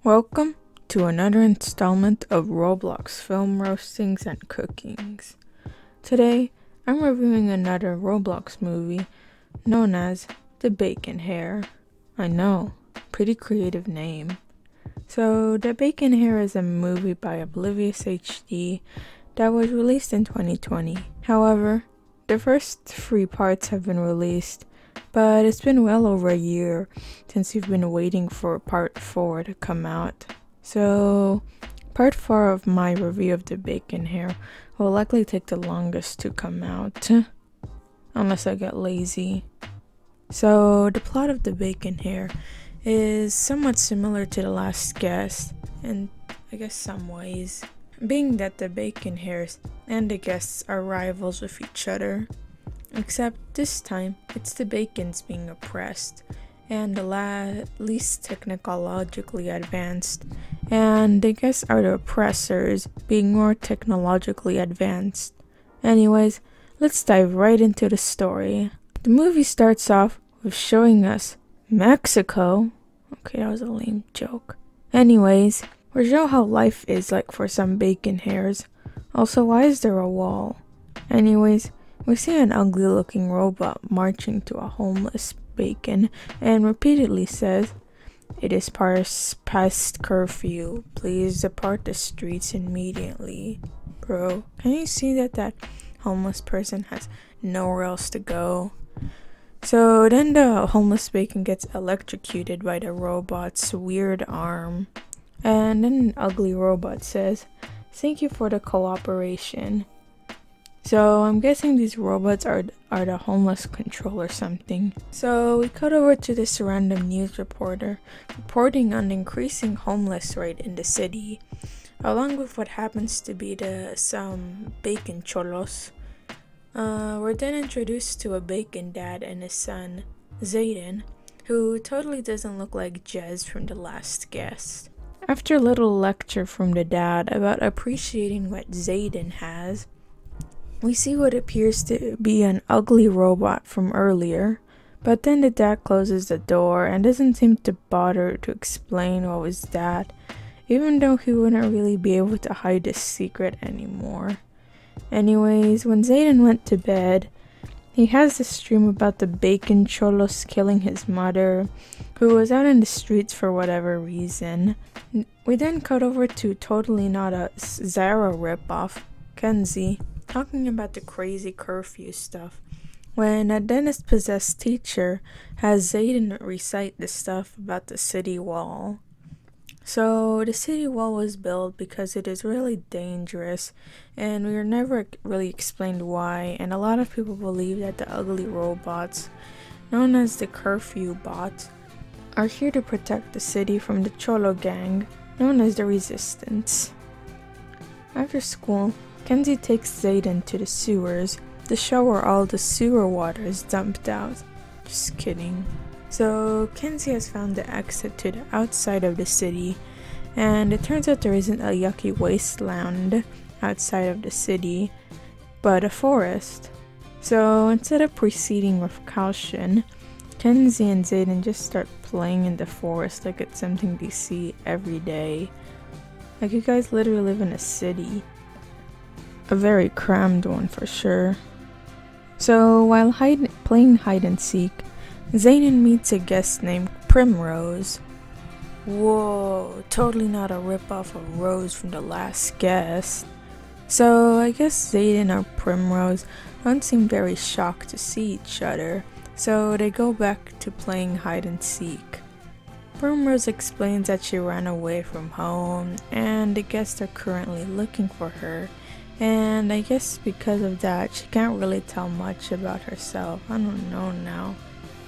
Welcome to another installment of Roblox film roastings and cookings. Today, I'm reviewing another Roblox movie known as The Bacon Hair. I know, pretty creative name. So, The Bacon Hair is a movie by Oblivious HD that was released in 2020. However, the first 3 parts have been released, but it's been well over a year since you've been waiting for part 4 to come out. So, part 4 of my review of The Bacon Hair will likely take the longest to come out, unless I get lazy. So, the plot of The Bacon Hair is somewhat similar to The Last Guest, in I guess some ways, being that the Bacon Hairs and the guests are rivals with each other. Except this time, it's the Bacons being oppressed, and the least technologically advanced, and the guests are the oppressors, being more technologically advanced. Anyways, let's dive right into the story. The movie starts off with showing us Mexico. Okay, that was a lame joke. Anyways, we show how life is like for some Bacon Hairs. Also, why is there a wall? Anyways, we see an ugly looking robot marching to a homeless bacon and repeatedly says, "It is past curfew. Please depart the streets immediately." Bro, can you see that homeless person has nowhere else to go? So then the homeless bacon gets electrocuted by the robot's weird arm. And then an ugly robot says, "Thank you for the cooperation." So I'm guessing these robots are the homeless control or something. So we cut over to this random news reporter reporting on the increasing homeless rate in the city, along with what happens to be some bacon cholos. We're then introduced to a bacon dad and his son, Zayden, who totally doesn't look like Jez from The Last Guest. After a little lecture from the dad about appreciating what Zayden has, we see what appears to be an ugly robot from earlier, but then the dad closes the door and doesn't seem to bother to explain what was that, even though he wouldn't really be able to hide his secret anymore. Anyways, when Zayden went to bed, he has this dream about the bacon cholos killing his mother, who was out in the streets for whatever reason. We then cut over to totally not a Zara ripoff, Kenzie, talking about the crazy curfew stuff, when a dentist-possessed teacher has Zayden recite the stuff about the city wall. So the city wall was built because it is really dangerous, and we were never really explained why, and a lot of people believe that the ugly robots, known as the curfew bots, are here to protect the city from the Cholo gang, known as the Resistance. After school, Kenzie takes Zayden to the sewers to show where all the sewer water is dumped out. Just kidding. So Kenzie has found the exit to the outside of the city, and it turns out there isn't a yucky wasteland outside of the city, but a forest. So instead of proceeding with caution, Kenzie and Zayden just start playing in the forest like it's something they see every day. Like, you guys literally live in a city. A very crammed one for sure. So while playing hide and seek, Zayden meets a guest named Primrose. Whoa, totally not a ripoff of Rose from The Last Guest. So I guess Zayden or Primrose don't seem very shocked to see each other, so they go back to playing hide and seek. Primrose explains that she ran away from home and the guests are currently looking for her, and I guess because of that she can't really tell much about herself. I don't know now.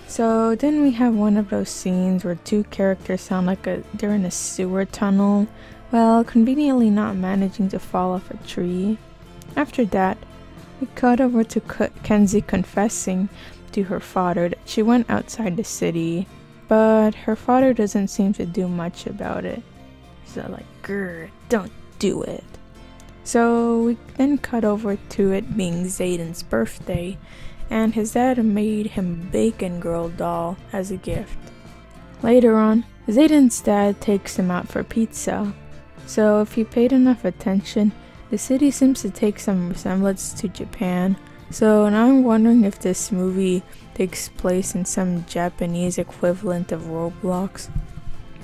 So then we have one of those scenes where 2 characters sound like they're in a sewer tunnel, while conveniently not managing to fall off a tree. After that, we cut over to Kenzie confessing to her father that she went outside the city, but her father doesn't seem to do much about it. He's like, "Grr, don't do it." So we then cut over to it being Zayden's birthday, and his dad made him Bacon Girl doll as a gift. Later on, Zayden's dad takes him out for pizza. So if you paid enough attention, the city seems to take some resemblance to Japan. So now I'm wondering if this movie takes place in some Japanese equivalent of Roblox.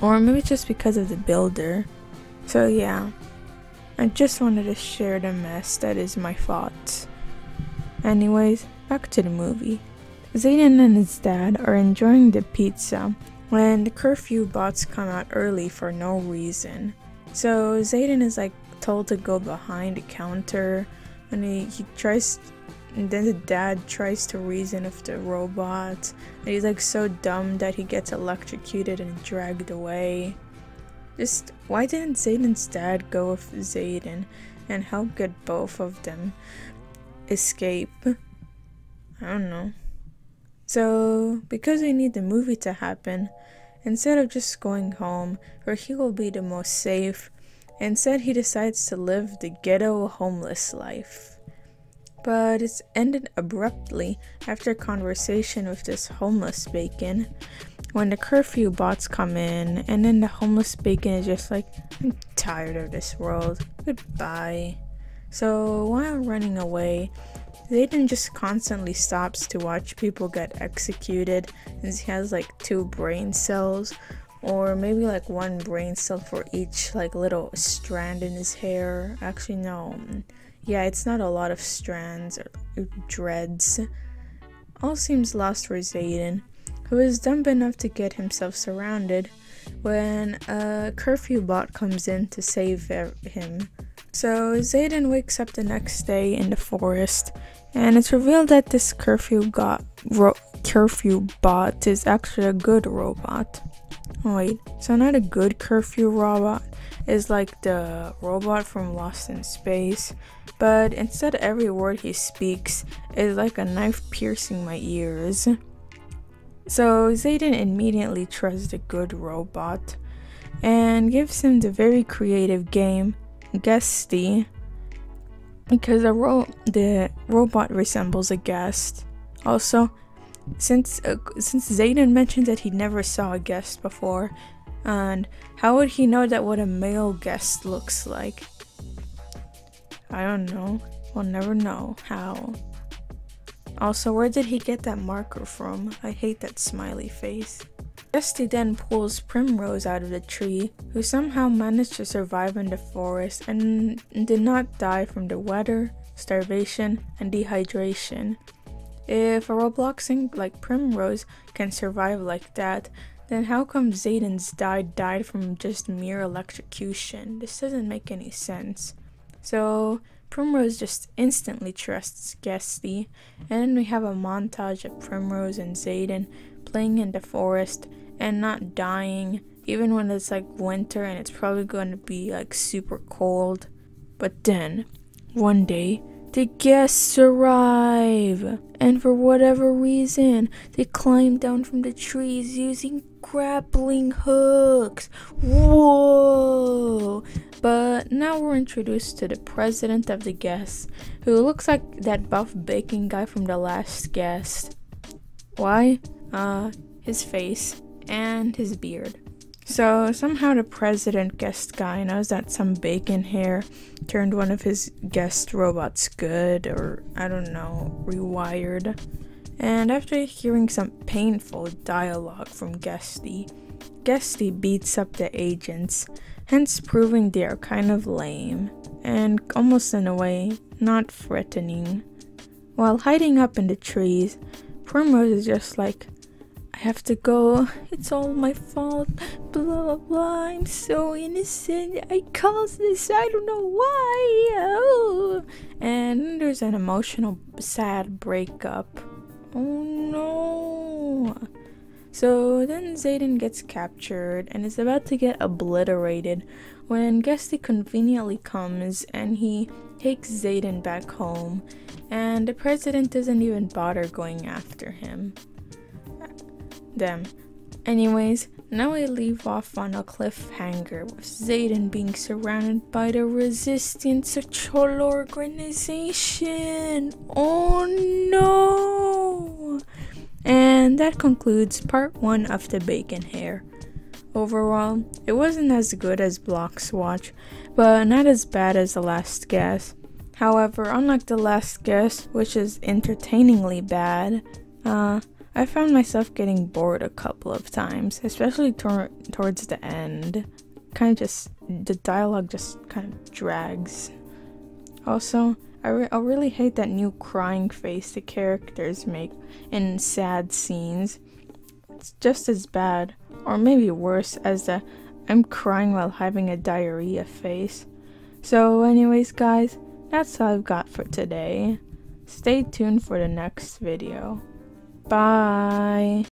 Or maybe just because of the builder. So yeah, I just wanted to share the mess that is my thoughts. Anyways, back to the movie. Zayden and his dad are enjoying the pizza when the curfew bots come out early for no reason. So Zayden is told to go behind the counter, and he tries, and then the dad tries to reason with the robots, and he's so dumb that he gets electrocuted and dragged away. Just why didn't Zayden's dad go with Zayden and help get both of them escape? I don't know. So because we need the movie to happen, instead of just going home where he will be the most safe, instead he decides to live the ghetto homeless life. But it's ended abruptly after a conversation with this homeless bacon, when the curfew bots come in, and then the homeless bacon is just I'm tired of this world, goodbye. So while running away, Zayden just constantly stops to watch people get executed, since he has 2 brain cells, or maybe 1 brain cell for each little strand in his hair. Actually no, yeah, it's not a lot of strands or dreads. All seems lost for Zayden, who is dumb enough to get himself surrounded when a curfew bot comes in to save him. So Zayden wakes up the next day in the forest, and it's revealed that this curfew bot is actually a good robot. Oh wait, so not a good curfew robot is the robot from Lost in Space, but instead every word he speaks is like a knife piercing my ears. So Zayden immediately trusts the good robot and gives him the very creative game Guesty, because the robot resembles a guest. Also, since Zayden mentioned that he never saw a guest before, and how would he know that what a male guest looks like? I don't know. We'll never know how. Also, where did he get that marker from? I hate that smiley face. Guesty then pulls Primrose out of the tree, who somehow managed to survive in the forest and did not die from the weather, starvation, and dehydration. If a Robloxing like Primrose can survive like that, then how come Zayden's dad died from just mere electrocution? This doesn't make any sense. So Primrose just instantly trusts Guesty, and then we have a montage of Primrose and Zayden playing in the forest and not dying, even when it's winter and it's probably going to be super cold. But then, one day, the guests arrive, and for whatever reason, they climb down from the trees using grappling hooks. Whoa! But now we're introduced to the president of the guests, who looks like that buff bacon guy from The Last Guest. Why? His face and his beard. So somehow the president guest guy knows that some bacon hair turned one of his guest robots good, or I don't know, rewired. And after hearing some painful dialogue from Guesty beats up the agents, hence proving they are kind of lame, and almost in a way, not threatening. While hiding up in the trees, Primrose is just I have to go, it's all my fault, blah blah blah, I'm so innocent, I caused this, I don't know why, oh. And there's an emotional, sad breakup. Oh no. So then Zayden gets captured and is about to get obliterated when Guesty conveniently comes and he takes Zayden back home, and the president doesn't even bother going after him. Them. Anyways, now we leave off on a cliffhanger with Zayden being surrounded by the Resistance Patrol organization. Oh no! And that concludes part 1 of the bacon hair. Overall, it wasn't as good as Blox Watch, but not as bad as The Last Guess. However, unlike The Last Guess, which is entertainingly bad, I found myself getting bored a couple of times, especially towards the end. The dialogue just kind of drags. Also, I really hate that new crying face the characters make in sad scenes. It's just as bad, or maybe worse, as the I'm crying while having a diarrhea face. So anyways guys, that's all I've got for today. Stay tuned for the next video. Bye!